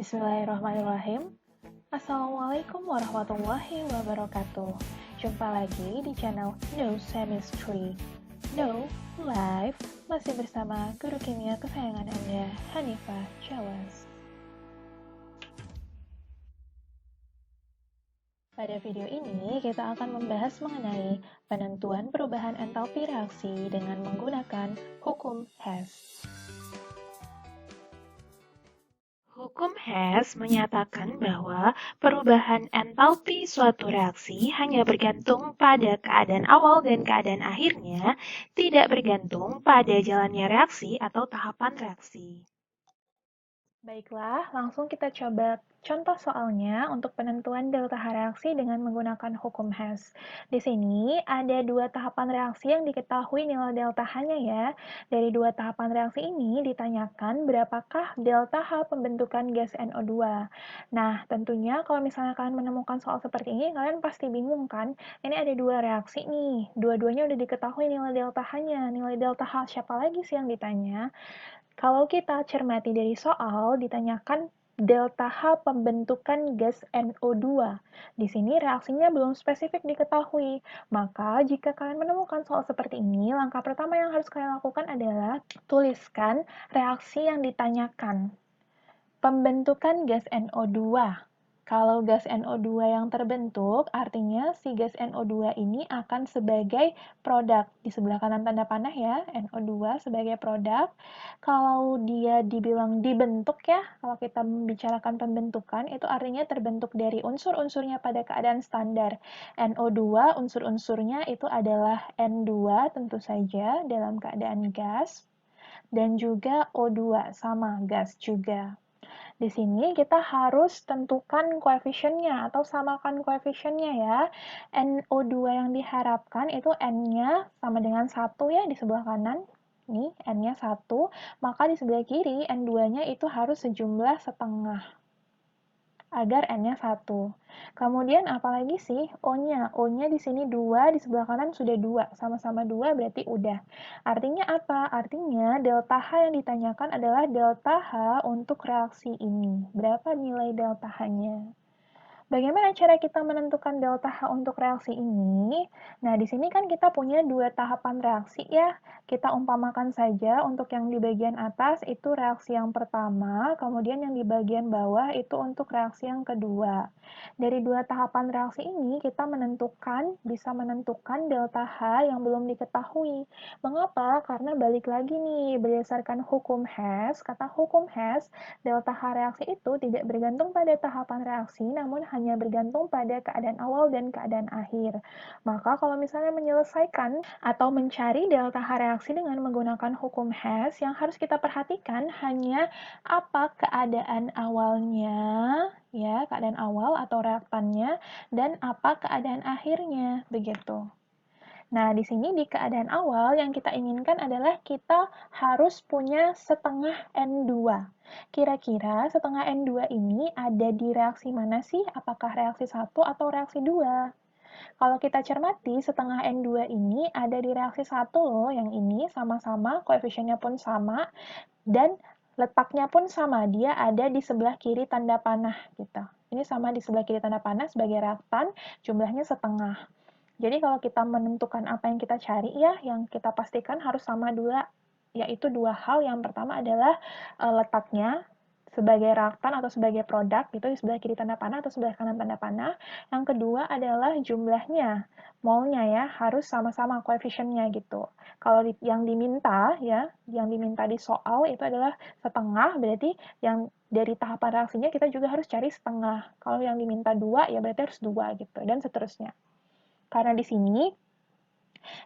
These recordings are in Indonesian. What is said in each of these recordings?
Bismillahirrahmanirrahim. Assalamualaikum warahmatullahi wabarakatuh. Jumpa lagi di channel No Chemistry. No Live masih bersama guru kimia kesayangan Anda, Hanifah Jawas. Pada video ini kita akan membahas mengenai penentuan perubahan entalpi reaksi dengan menggunakan hukum Hess. Hukum Hess menyatakan bahwa perubahan entalpi suatu reaksi hanya bergantung pada keadaan awal dan keadaan akhirnya, tidak bergantung pada jalannya reaksi atau tahapan reaksi. Baiklah, langsung kita coba contoh soalnya untuk penentuan delta H reaksi dengan menggunakan hukum Hess. Di sini ada dua tahapan reaksi yang diketahui nilai delta H-nya ya. Dari dua tahapan reaksi ini ditanyakan berapakah delta H pembentukan gas NO2. Nah, tentunya kalau misalnya kalian menemukan soal seperti ini, kalian pasti bingung kan? Ini ada dua reaksi nih, dua-duanya udah diketahui nilai delta H-nya. Nilai delta H siapa lagi sih yang ditanya? Kalau kita cermati dari soal, ditanyakan delta H pembentukan gas NO2. Di sini reaksinya belum spesifik diketahui. Maka, jika kalian menemukan soal seperti ini, langkah pertama yang harus kalian lakukan adalah tuliskan reaksi yang ditanyakan. Pembentukan gas NO2. Kalau gas NO2 yang terbentuk, artinya si gas NO2 ini akan sebagai produk. Di sebelah kanan tanda panah ya, NO2 sebagai produk. Kalau dia dibilang dibentuk ya, kalau kita membicarakan pembentukan, itu artinya terbentuk dari unsur-unsurnya pada keadaan standar. NO2, unsur-unsurnya itu adalah N2 tentu saja dalam keadaan gas. Dan juga O2, sama gas juga. Di sini kita harus tentukan koefisiennya atau samakan koefisiennya ya. NO2 yang diharapkan itu N-nya sama dengan 1 ya di sebelah kanan. Nih, N-nya 1, maka di sebelah kiri N2-nya itu harus sejumlah setengah agar N-nya 1. Kemudian apalagi sih? O-nya. O-nya di sini 2, di sebelah kanan sudah 2. Sama-sama 2 berarti udah. Artinya apa? Artinya delta H yang ditanyakan adalah delta H untuk reaksi ini. Berapa nilai delta H-nya? Bagaimana cara kita menentukan delta H untuk reaksi ini? Nah, di sini kan kita punya dua tahapan reaksi ya. Kita umpamakan saja untuk yang di bagian atas itu reaksi yang pertama, kemudian yang di bagian bawah itu untuk reaksi yang kedua. Dari dua tahapan reaksi ini, kita bisa menentukan delta H yang belum diketahui. Mengapa? Karena balik lagi nih, berdasarkan hukum Hess, kata hukum Hess, delta H reaksi itu tidak bergantung pada tahapan reaksi, namun hanya bergantung pada keadaan awal dan keadaan akhir. Maka kalau misalnya menyelesaikan atau mencari delta H reaksi dengan menggunakan hukum Hess, yang harus kita perhatikan hanya apa keadaan awalnya, ya, keadaan awal atau reaktannya, dan apa keadaan akhirnya, begitu. Nah, di sini di keadaan awal yang kita inginkan adalah kita harus punya setengah N2. Kira-kira setengah N2 ini ada di reaksi mana sih? Apakah reaksi 1 atau reaksi 2? Kalau kita cermati, setengah N2 ini ada di reaksi 1 loh, yang ini sama-sama, koefisiennya pun sama, dan letaknya pun sama, dia ada di sebelah kiri tanda panah gitu. Ini sama di sebelah kiri tanda panah sebagai reaktan, jumlahnya setengah. Jadi kalau kita menentukan apa yang kita cari ya, yang kita pastikan harus sama dua, yaitu dua hal. Yang pertama adalah letaknya sebagai reaktan atau sebagai produk, itu di sebelah kiri tanda panah atau sebelah kanan tanda panah. Yang kedua adalah jumlahnya, molnya ya, harus sama-sama koefisiennya gitu. Kalau yang diminta ya, yang diminta di soal itu adalah setengah, berarti yang dari tahapan reaksinya kita juga harus cari setengah. Kalau yang diminta 2, ya berarti harus 2 gitu, dan seterusnya. Karena di sini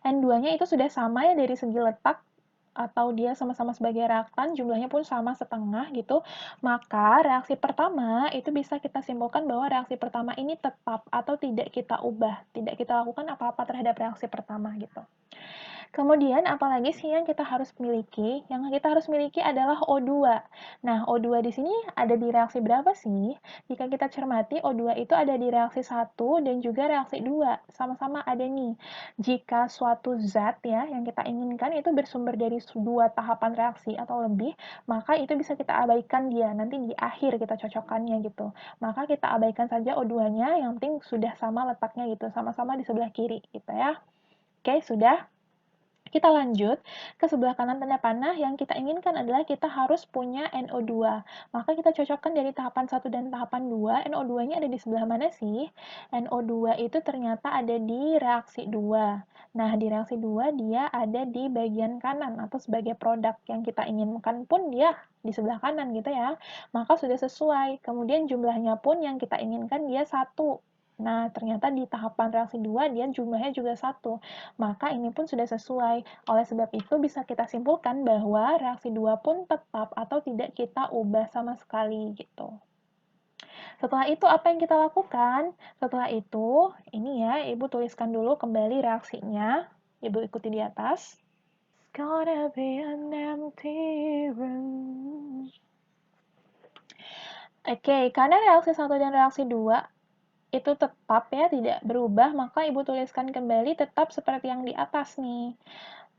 N2-nya itu sudah sama ya dari segi letak, atau dia sama-sama sebagai reaktan, jumlahnya pun sama setengah gitu, maka reaksi pertama itu bisa kita simpulkan bahwa reaksi pertama ini tetap atau tidak kita ubah, tidak kita lakukan apa-apa terhadap reaksi pertama gitu. Kemudian apalagi sih yang kita harus miliki? Yang kita harus miliki adalah O2. Nah, O2 di sini ada di reaksi berapa sih? Jika kita cermati, O2 itu ada di reaksi 1 dan juga reaksi 2. Sama-sama ada nih. Jika suatu zat ya yang kita inginkan itu bersumber dari 2 tahapan reaksi atau lebih, maka itu bisa kita abaikan dia. Nanti di akhir kita cocokkannya gitu. Maka kita abaikan saja O2-nya, yang penting sudah sama letaknya gitu, sama-sama di sebelah kiri gitu ya. Oke, sudah. Kita lanjut ke sebelah kanan tanda panah. Yang kita inginkan adalah kita harus punya NO2. Maka kita cocokkan dari tahapan 1 dan tahapan 2. NO2-nya ada di sebelah mana sih? NO2 itu ternyata ada di reaksi 2. Nah, di reaksi 2 dia ada di bagian kanan atau sebagai produk. Yang kita inginkan pun dia di sebelah kanan gitu ya. Maka sudah sesuai. Kemudian jumlahnya pun yang kita inginkan dia 1. Nah, ternyata di tahapan reaksi 2 dia jumlahnya juga 1. Maka ini pun sudah sesuai. Oleh sebab itu bisa kita simpulkan bahwa reaksi 2 pun tetap atau tidak kita ubah sama sekali gitu. Setelah itu apa yang kita lakukan? Setelah itu, ini ya, Ibu tuliskan dulu kembali reaksinya. Ibu ikuti di atas. It's gonna be an empty room. Oke, karena reaksi 1 dan reaksi 2 itu tetap ya, tidak berubah, maka Ibu tuliskan kembali tetap seperti yang di atas nih.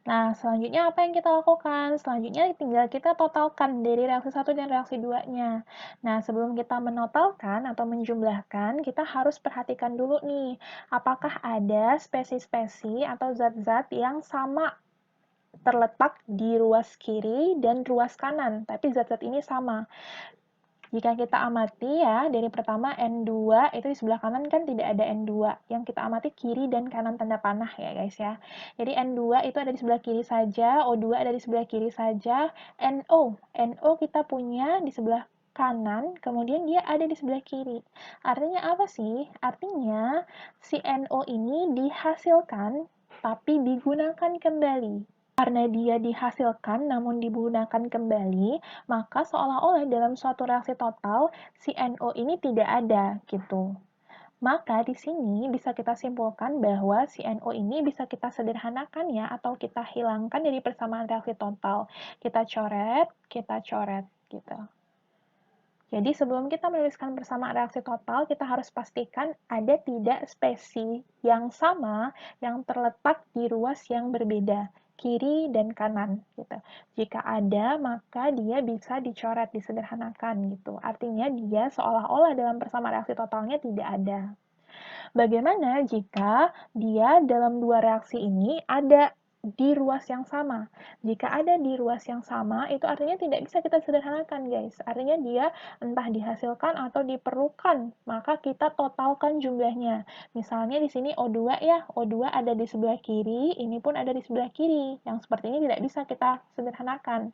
Nah, selanjutnya apa yang kita lakukan? Selanjutnya tinggal kita totalkan dari reaksi 1 dan reaksi 2-nya. Nah, sebelum kita menotalkan atau menjumlahkan, kita harus perhatikan dulu nih, apakah ada spesi-spesi atau zat-zat yang sama terletak di ruas kiri dan ruas kanan, tapi zat-zat ini sama. Jika kita amati ya, dari pertama N2 itu di sebelah kanan kan tidak ada N2. Yang kita amati kiri dan kanan tanda panah ya guys ya. Jadi N2 itu ada di sebelah kiri saja, O2 ada di sebelah kiri saja, NO kita punya di sebelah kanan, kemudian dia ada di sebelah kiri. Artinya apa sih? Artinya si NO ini dihasilkan tapi digunakan kembali. Karena dia dihasilkan namun digunakan kembali, maka seolah-olah dalam suatu reaksi total, si NO ini tidak ada, gitu. Maka di sini bisa kita simpulkan bahwa si NO ini bisa kita sederhanakan ya, atau kita hilangkan dari persamaan reaksi total. Kita coret, gitu. Jadi sebelum kita menuliskan persamaan reaksi total, kita harus pastikan ada tidak spesi yang sama yang terletak di ruas yang berbeda, kiri dan kanan gitu. Jika ada, maka dia bisa dicoret, disederhanakan gitu. Artinya dia seolah-olah dalam persamaan reaksi totalnya tidak ada. Bagaimana jika dia dalam dua reaksi ini ada di ruas yang sama? Jika ada di ruas yang sama, itu artinya tidak bisa kita sederhanakan, guys. Artinya dia entah dihasilkan atau diperlukan, maka kita totalkan jumlahnya. Misalnya di sini O2 ya, O2 ada di sebelah kiri, ini pun ada di sebelah kiri. Yang seperti ini tidak bisa kita sederhanakan.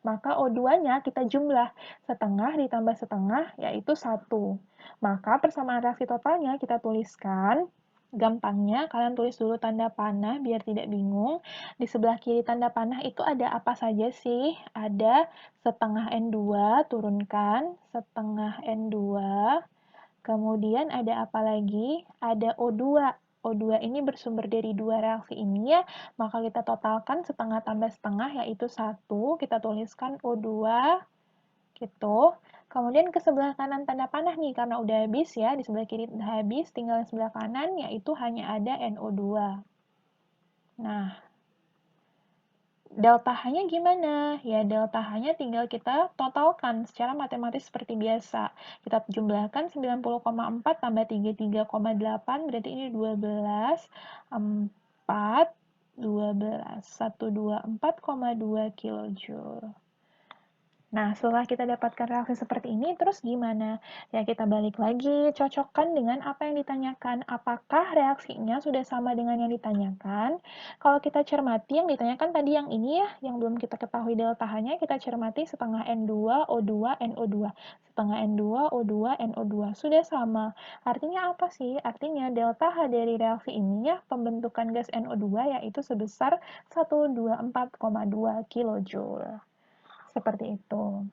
Maka O2-nya kita jumlah, setengah ditambah setengah, yaitu 1. Maka persamaan reaksi totalnya kita tuliskan. Gampangnya, kalian tulis dulu tanda panah biar tidak bingung. Di sebelah kiri tanda panah itu ada apa saja sih? Ada setengah N2, turunkan, setengah N2. Kemudian ada apa lagi? Ada O2. O2 ini bersumber dari dua reaksi ini ya, maka kita totalkan setengah tambah setengah yaitu 1, kita tuliskan O2 gitu. Kemudian ke sebelah kanan tanda panah nih, karena udah habis ya, di sebelah kiri udah habis, tinggal di sebelah kanan, yaitu hanya ada NO2. Nah, delta H-nya gimana? Ya, delta H-nya tinggal kita totalkan secara matematis seperti biasa. Kita jumlahkan 90,4 tambah 33,8, berarti ini 12, 4, 12, 124,2 kilojoule. Nah, setelah kita dapatkan reaksi seperti ini, terus gimana? Ya, kita balik lagi, cocokkan dengan apa yang ditanyakan. Apakah reaksinya sudah sama dengan yang ditanyakan? Kalau kita cermati, yang ditanyakan tadi yang ini ya, yang belum kita ketahui delta H-nya, kita cermati setengah N2, O2, NO2. Setengah N2, O2, NO2. Sudah sama. Artinya apa sih? Artinya delta H dari reaksi ini ya, pembentukan gas NO2 yaitu sebesar 124,2 kilojoule. Seperti itu.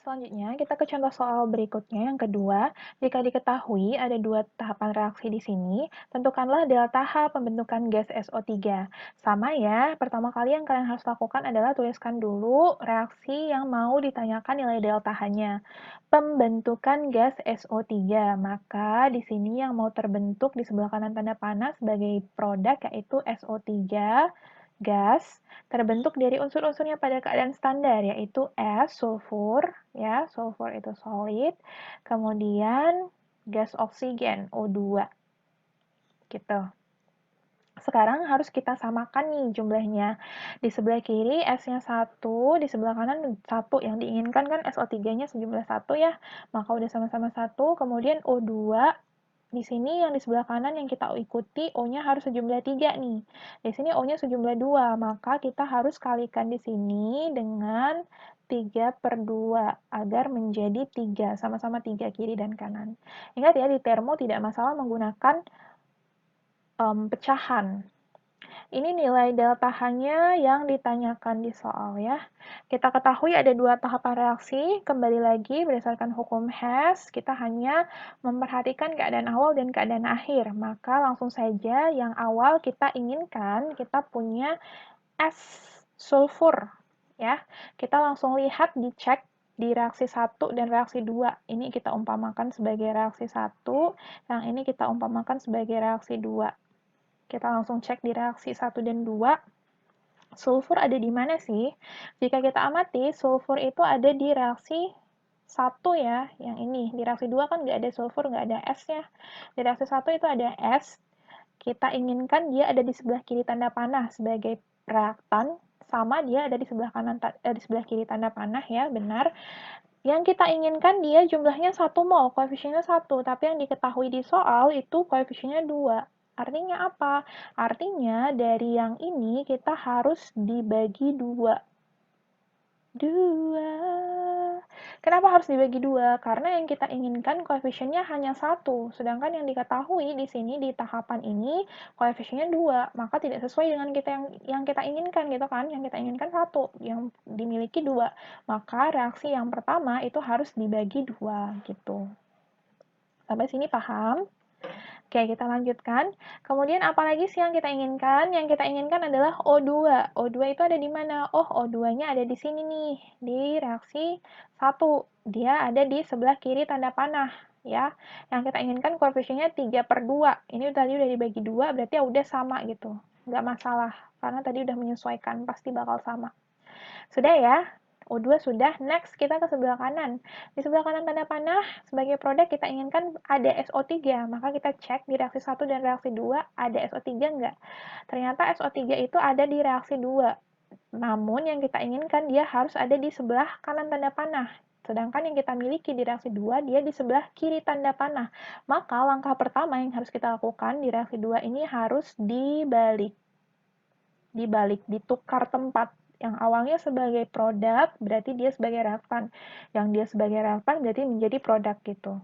Selanjutnya, kita ke contoh soal berikutnya yang kedua. Jika diketahui ada dua tahapan reaksi di sini, tentukanlah delta H pembentukan gas SO3. Sama ya, pertama kali yang kalian harus lakukan adalah tuliskan dulu reaksi yang mau ditanyakan nilai delta H-nya. Pembentukan gas SO3, maka di sini yang mau terbentuk di sebelah kanan tanda panah sebagai produk yaitu SO3, gas, terbentuk dari unsur-unsurnya pada keadaan standar, yaitu S, sulfur, ya, sulfur itu solid, kemudian gas oksigen, O2, gitu. Sekarang harus kita samakan nih jumlahnya. Di sebelah kiri S-nya 1, di sebelah kanan 1. Yang diinginkan kan SO3-nya sejumlah 1 ya, maka udah sama-sama 1, kemudian O2, di sini yang di sebelah kanan yang kita ikuti O-nya harus sejumlah 3 nih. Di sini O-nya sejumlah 2, maka kita harus kalikan di sini dengan 3/2 agar menjadi 3, sama-sama 3 kiri dan kanan. Ingat ya, di termo tidak masalah menggunakan pecahan. Ini nilai delta H-nya yang ditanyakan di soal ya. Kita ketahui ada dua tahapan reaksi, kembali lagi berdasarkan hukum Hess, kita hanya memperhatikan keadaan awal dan keadaan akhir. Maka langsung saja yang awal kita inginkan, kita punya S sulfur ya. Kita langsung lihat, dicek di reaksi 1 dan reaksi 2. Ini kita umpamakan sebagai reaksi 1, yang ini kita umpamakan sebagai reaksi 2. Kita langsung cek di reaksi 1 dan 2. Sulfur ada di mana sih? Jika kita amati, sulfur itu ada di reaksi 1 ya, yang ini. Di reaksi 2 kan nggak ada sulfur, nggak ada S-nya. Di reaksi 1 itu ada S. Kita inginkan dia ada di sebelah kiri tanda panah sebagai reaktan, sama dia ada di sebelah kanan di sebelah kiri tanda panah ya, benar. Yang kita inginkan dia jumlahnya 1 mol, koefisiennya 1, tapi yang diketahui di soal itu koefisiennya 2. Artinya apa? Artinya dari yang ini kita harus dibagi 2. Kenapa harus dibagi 2? Karena yang kita inginkan koefisiennya hanya 1, sedangkan yang diketahui di sini di tahapan ini koefisiennya 2, maka tidak sesuai dengan yang kita inginkan gitu kan. Yang kita inginkan 1, yang dimiliki 2. Maka reaksi yang pertama itu harus dibagi 2 gitu. Sampai sini paham? Oke, kita lanjutkan. Kemudian apalagi sih yang kita inginkan? Yang kita inginkan adalah O2. O2 itu ada di mana? Oh, O2-nya ada di sini nih, di reaksi 1. Dia ada di sebelah kiri tanda panah, ya. Yang kita inginkan koefisiennya 3/2. Ini tadi udah dibagi 2, berarti ya udah sama gitu. Nggak masalah, karena tadi udah menyesuaikan, pasti bakal sama. Sudah ya? O2 sudah, next kita ke sebelah kanan. Di sebelah kanan tanda panah, sebagai produk kita inginkan ada SO3, maka kita cek di reaksi 1 dan reaksi 2 ada SO3 enggak? Ternyata SO3 itu ada di reaksi 2, namun yang kita inginkan dia harus ada di sebelah kanan tanda panah. Sedangkan yang kita miliki di reaksi 2, dia di sebelah kiri tanda panah. Maka langkah pertama yang harus kita lakukan di reaksi 2 ini harus dibalik, ditukar tempat. Yang awalnya sebagai produk, berarti dia sebagai reaktan. Yang dia sebagai reaktan, berarti menjadi produk gitu.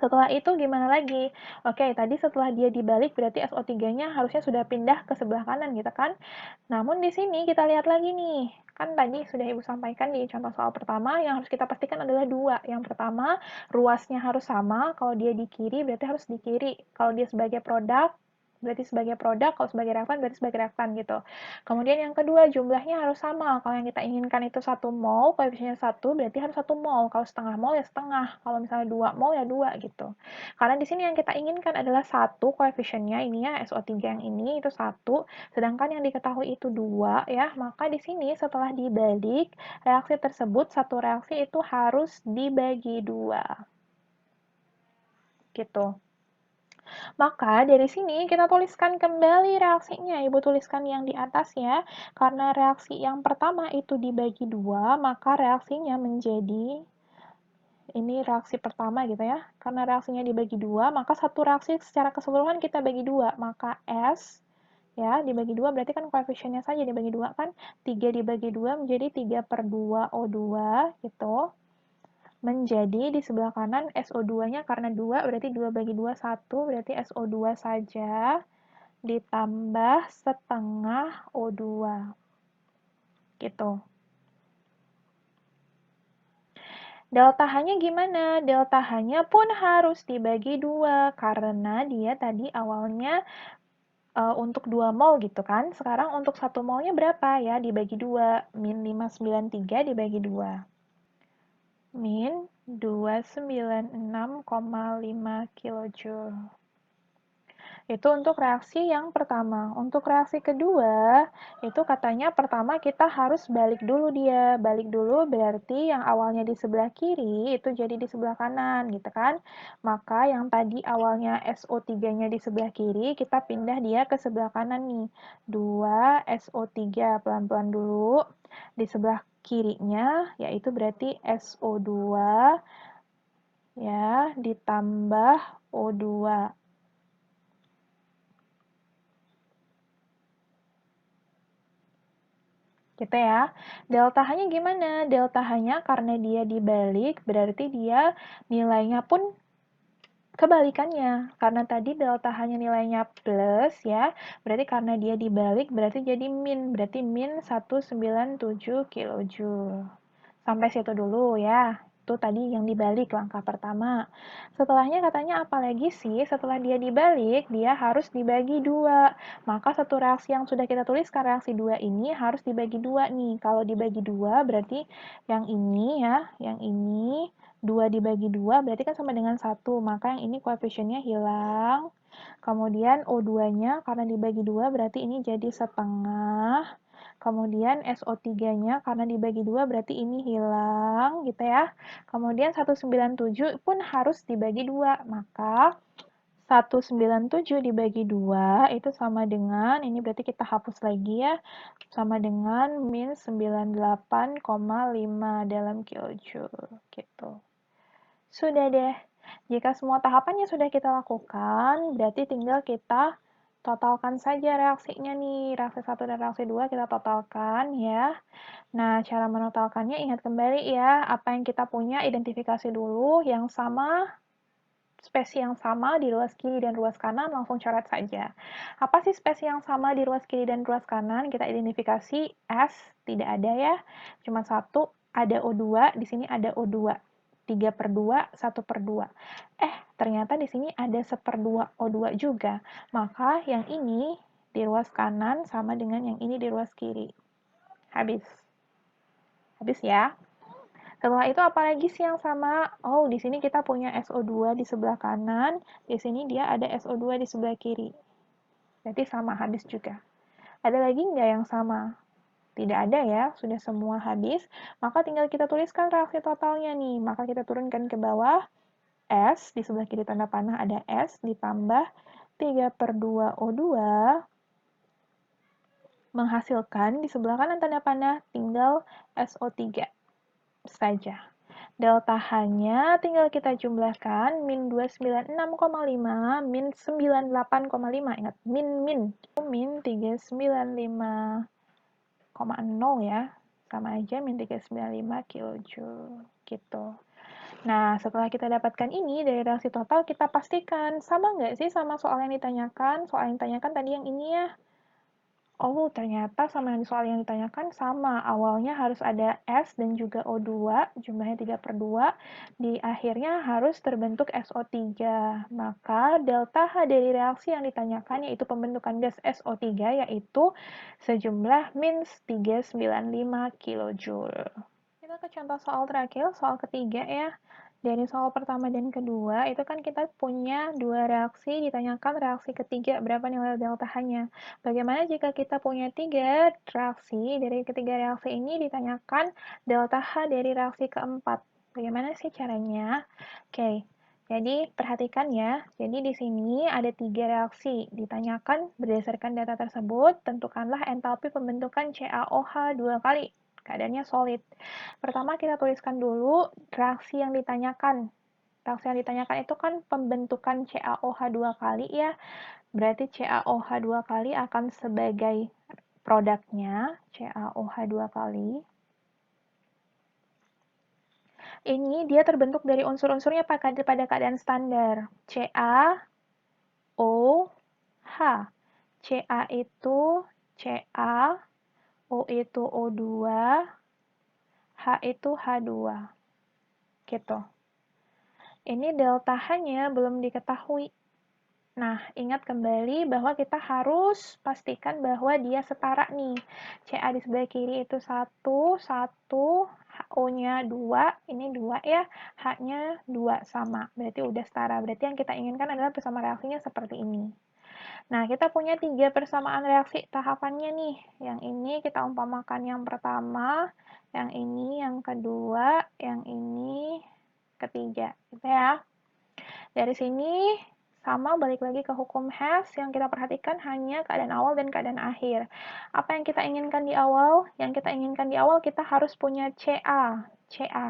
Setelah itu gimana lagi? Oke, tadi setelah dia dibalik, berarti SO3-nya harusnya sudah pindah ke sebelah kanan gitu kan? Namun di sini kita lihat lagi nih. Kan tadi sudah Ibu sampaikan di contoh soal pertama, yang harus kita pastikan adalah 2. Yang pertama, ruasnya harus sama. Kalau dia di kiri, berarti harus di kiri. Kalau dia sebagai produk, berarti sebagai produk, kalau sebagai reaktan berarti sebagai reaktan gitu. Kemudian yang kedua, jumlahnya harus sama. Kalau yang kita inginkan itu 1 mol, koefisiennya 1, berarti harus 1 mol. Kalau setengah mol ya setengah. Kalau misalnya 2 mol ya 2 gitu. Karena di sini yang kita inginkan adalah 1 koefisiennya, ini ya SO3 yang ini itu 1, sedangkan yang diketahui itu 2 ya. Maka di sini setelah dibalik, reaksi tersebut, satu reaksi itu harus dibagi 2. Gitu. Maka dari sini kita tuliskan kembali reaksinya. Ibu tuliskan yang di atas ya. Karena reaksi yang pertama itu dibagi 2, maka reaksinya menjadi, ini reaksi pertama gitu ya. Karena reaksinya dibagi 2, maka satu reaksi secara keseluruhan kita bagi 2. Maka S ya dibagi 2 berarti kan koefisiennya saja dibagi 2 kan. 3 dibagi 2 menjadi 3/2 O2 gitu. Menjadi di sebelah kanan SO2-nya karena 2 berarti 2 bagi 2 1, berarti SO2 saja ditambah setengah O2. Gitu. Delta H-nya gimana? Delta H-nya pun harus dibagi 2, karena dia tadi awalnya untuk 2 mol gitu kan. Sekarang untuk 1 molnya berapa ya? Dibagi 2. Min 593 dibagi 2. Min 296,5 kilojoule. Itu untuk reaksi yang pertama. Untuk reaksi kedua, itu katanya pertama kita harus balik dulu dia. Balik dulu berarti yang awalnya di sebelah kiri itu jadi di sebelah kanan gitu kan. Maka yang tadi awalnya SO3-nya di sebelah kiri, kita pindah dia ke sebelah kanan nih. 2 SO3, pelan-pelan dulu. Di sebelah kirinya, yaitu berarti SO2 ya, ditambah O2. Gitu ya. Delta H-nya gimana? Delta H-nya karena dia dibalik, berarti dia nilainya pun kebalikannya. Karena tadi delta H-nya nilainya plus ya, berarti karena dia dibalik, berarti jadi min. Berarti min 197 kilojoule. Sampai situ dulu ya. Itu tadi yang dibalik langkah pertama. Setelahnya katanya apa lagi sih? Setelah dia dibalik, dia harus dibagi 2. Maka satu reaksi yang sudah kita tuliskan, reaksi 2 ini harus dibagi 2 nih. Kalau dibagi 2 berarti yang ini ya, yang ini 2 dibagi 2 berarti kan sama dengan 1. Maka yang ini koefisiennya hilang. Kemudian O2-nya karena dibagi 2 berarti ini jadi setengah. Kemudian SO3-nya karena dibagi 2 berarti ini hilang gitu ya. Kemudian 197 pun harus dibagi 2. Maka 197 dibagi 2 itu sama dengan, ini berarti kita hapus lagi ya, sama dengan min 98,5 dalam kilojoule gitu. Sudah deh. Jika semua tahapannya sudah kita lakukan, berarti tinggal kita totalkan saja reaksinya nih. Reaksi 1 dan reaksi 2 kita totalkan ya. Nah, cara menotalkannya ingat kembali ya, apa yang kita punya identifikasi dulu, yang sama, spesi yang sama di ruas kiri dan ruas kanan langsung coret saja. Apa sih spesi yang sama di ruas kiri dan ruas kanan? Kita identifikasi S, tidak ada ya, cuma 1, ada O2, di sini ada O2. 3/2, 1/2. Ternyata di sini ada 1/2 O2 juga. Maka yang ini di ruas kanan sama dengan yang ini di ruas kiri. Habis. Habis ya. Setelah itu apalagi sih yang sama? Oh, di sini kita punya SO2 di sebelah kanan, di sini dia ada SO2 di sebelah kiri. Berarti sama, habis juga. Ada lagi nggak yang sama? Tidak ada ya, sudah semua habis. Maka tinggal kita tuliskan reaksi totalnya nih. Maka kita turunkan ke bawah, S, di sebelah kiri tanda panah ada S, ditambah 3/2 O2, menghasilkan di sebelah kanan tanda panah tinggal SO3 saja. Delta H-nya tinggal kita jumlahkan, min 296,5, min 98,5, ingat, min 395,0 ya, sama aja min 395 kilojoule, gitu. Nah, setelah kita dapatkan ini dari reaksi total, kita pastikan sama nggak sih sama soal yang ditanyakan? Soal yang ditanyakan tadi yang ini ya. Oh, ternyata sama yang soal yang ditanyakan sama. Awalnya harus ada S dan juga O2, jumlahnya 3/2. Di akhirnya harus terbentuk SO3. Maka delta H dari reaksi yang ditanyakan yaitu pembentukan gas SO3 yaitu sejumlah min 395 kilojoule. Kita ke contoh soal terakhir, soal ketiga ya. Dari soal pertama dan kedua, itu kan kita punya dua reaksi, ditanyakan reaksi ketiga, berapa nilai delta H-nya. Bagaimana jika kita punya 3 reaksi, dari ketiga reaksi ini ditanyakan delta H dari reaksi keempat. Bagaimana sih caranya? Oke, jadi perhatikan ya, jadi di sini ada 3 reaksi, ditanyakan berdasarkan data tersebut, tentukanlah entalpi pembentukan CaOH 2 kali, keadaannya solid. Pertama kita tuliskan dulu reaksi yang ditanyakan. Reaksi yang ditanyakan itu kan pembentukan CaOH 2 kali ya. Berarti CaOH 2 kali akan sebagai produknya, CaOH 2 kali. Ini dia terbentuk dari unsur-unsurnya pada keadaan standar. CaOH. Ca itu Ca, O itu O2, H itu H2. gitu. Ini delta H-nya belum diketahui. Nah, ingat kembali bahwa kita harus pastikan bahwa dia setara nih. CA di sebelah kiri itu 1, 1, O-nya 2, ini 2 ya, H-nya 2 sama. Berarti udah setara. Berarti yang kita inginkan adalah persamaan reaksinya seperti ini. Nah, kita punya 3 persamaan reaksi tahapannya nih. Yang ini kita umpamakan yang pertama, yang ini yang kedua, yang ini ketiga. Gitu ya. Dari sini sama balik lagi ke hukum Hess, yang kita perhatikan hanya keadaan awal dan keadaan akhir. Apa yang kita inginkan di awal? Yang kita inginkan di awal kita harus punya CA. CA.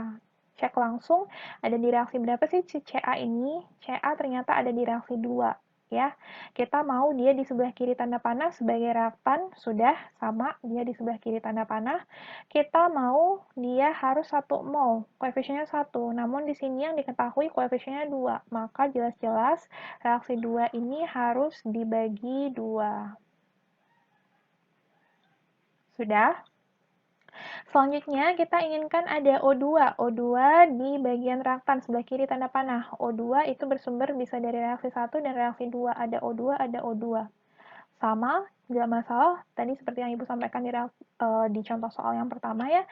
Cek langsung ada di reaksi berapa sih CA ini? CA ternyata ada di reaksi 2. Ya, kita mau dia di sebelah kiri tanda panah sebagai reaktan, sudah sama dia di sebelah kiri tanda panah. Kita mau dia harus 1 mol, koefisiennya 1. Namun di sini yang diketahui koefisiennya 2. Maka jelas-jelas reaksi 2 ini harus dibagi 2. Sudah? Selanjutnya kita inginkan ada O2. O2 di bagian reaktan sebelah kiri tanda panah. O2 itu bersumber bisa dari reaksi 1 dan reaksi 2. Ada O2, ada O2. Sama, nggak masalah. Tadi seperti yang Ibu sampaikan di contoh soal yang pertama ya.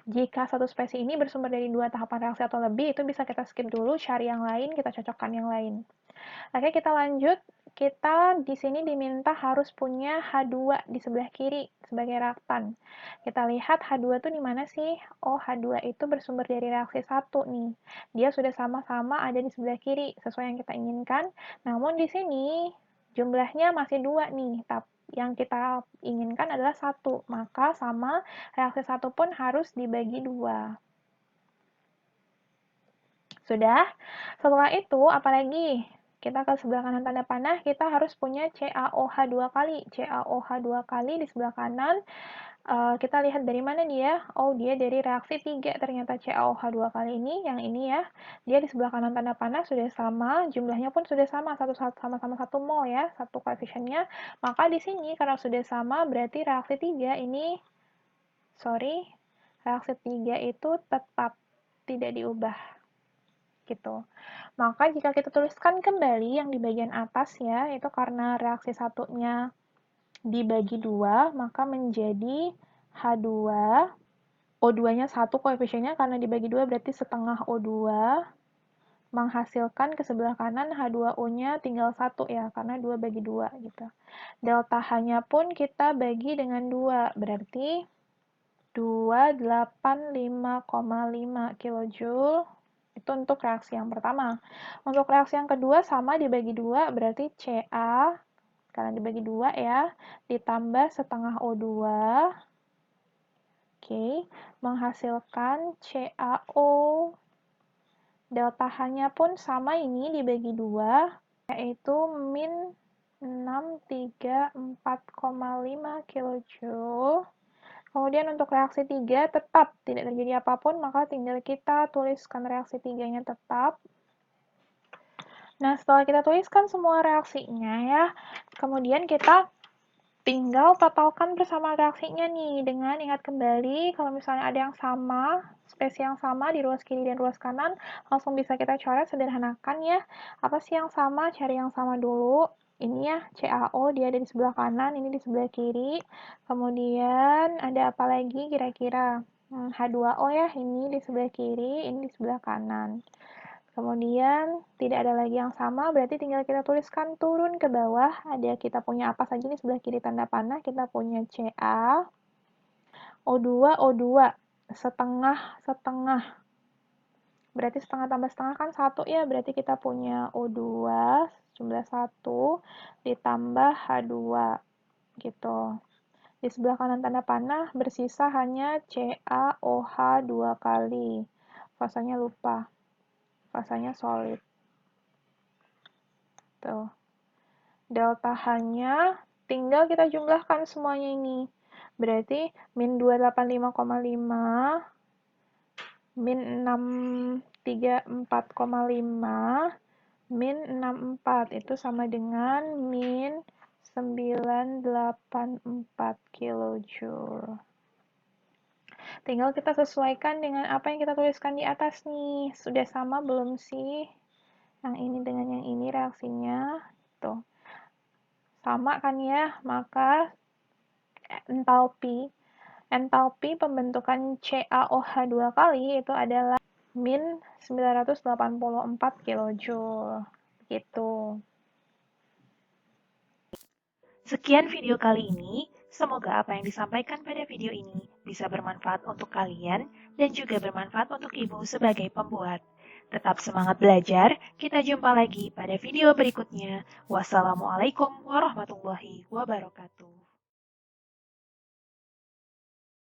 Jika satu spesies ini bersumber dari 2 tahapan reaksi atau lebih, itu bisa kita skip dulu, cari yang lain, kita cocokkan yang lain. Oke, kita lanjut. Kita di sini diminta harus punya H2 di sebelah kiri sebagai reaktan. Kita lihat H2 itu di mana sih? Oh, H2 itu bersumber dari reaksi 1 nih. Dia sudah sama-sama ada di sebelah kiri, sesuai yang kita inginkan. Namun di sini jumlahnya masih 2 nih, tapi yang kita inginkan adalah 1. Maka sama reaksi 1 pun harus dibagi 2. Sudah? Setelah itu, apalagi? Kita ke sebelah kanan tanda panah, kita harus punya CaOH 2 kali. CaOH 2 kali di sebelah kanan. Kita lihat dari mana dia? Oh, dia dari reaksi 3 ternyata CaOH 2 kali ini, yang ini ya. Dia di sebelah kanan tanda panah sudah sama, jumlahnya pun sudah sama, sama-sama 1 mol ya, satu koefisiennya. Maka di sini karena sudah sama, berarti reaksi 3 ini, reaksi 3 itu tetap tidak diubah. Gitu. Maka jika kita tuliskan kembali yang di bagian atas ya, itu karena reaksi satunya dibagi 2, maka menjadi H2, O2-nya 1 koefisiennya karena dibagi 2 berarti setengah O2, menghasilkan ke sebelah kanan H2O-nya tinggal 1 ya, karena 2 bagi 2 gitu. Delta H-nya pun kita bagi dengan 2, berarti 285,5 kJ. Itu untuk reaksi yang pertama. Untuk reaksi yang kedua sama dibagi 2, berarti Ca, karena dibagi 2 ya, ditambah setengah O2. Oke, menghasilkan CaO. Delta H-nya pun sama ini dibagi 2, yaitu min 634,5 kJ. Kemudian untuk reaksi 3 tetap tidak terjadi apapun, maka tinggal kita tuliskan reaksi 3-nya tetap. Nah, setelah kita tuliskan semua reaksinya ya, kemudian kita tinggal totalkan bersama reaksinya nih, dengan ingat kembali kalau misalnya ada yang sama, spesies yang sama di ruas kiri dan ruas kanan, langsung bisa kita coret, sederhanakan ya. Apa sih yang sama? Cari yang sama dulu. Ini ya, CaO, dia ada di sebelah kanan, ini di sebelah kiri. Kemudian ada apa lagi kira-kira? H2O ya, ini di sebelah kiri, ini di sebelah kanan. Kemudian tidak ada lagi yang sama, berarti tinggal kita tuliskan turun ke bawah. Ada kita punya apa saja di sebelah kiri tanda panah, kita punya Ca, O2, O2, setengah. Berarti setengah tambah setengah kan 1 ya, berarti kita punya O2 jumlah 1 ditambah H2 gitu. Di sebelah kanan tanda panah bersisa hanya CaOH 2 kali. Fasanya lupa. Fasanya solid. Tuh. Delta H-nya tinggal kita jumlahkan semuanya ini. Berarti min 285,5 min 634,5, min 64, itu sama dengan min 984 kJ. Tinggal kita sesuaikan dengan apa yang kita tuliskan di atas nih. Sudah sama belum sih? Yang ini dengan yang ini reaksinya. Tuh. Sama kan ya? Maka entalpi pembentukan CaOH 2 kali itu adalah min 984 kilojoule. Gitu. Sekian video kali ini. Semoga apa yang disampaikan pada video ini bisa bermanfaat untuk kalian dan juga bermanfaat untuk ibu sebagai pembuat. Tetap semangat belajar, kita jumpa lagi pada video berikutnya. Wassalamualaikum warahmatullahi wabarakatuh.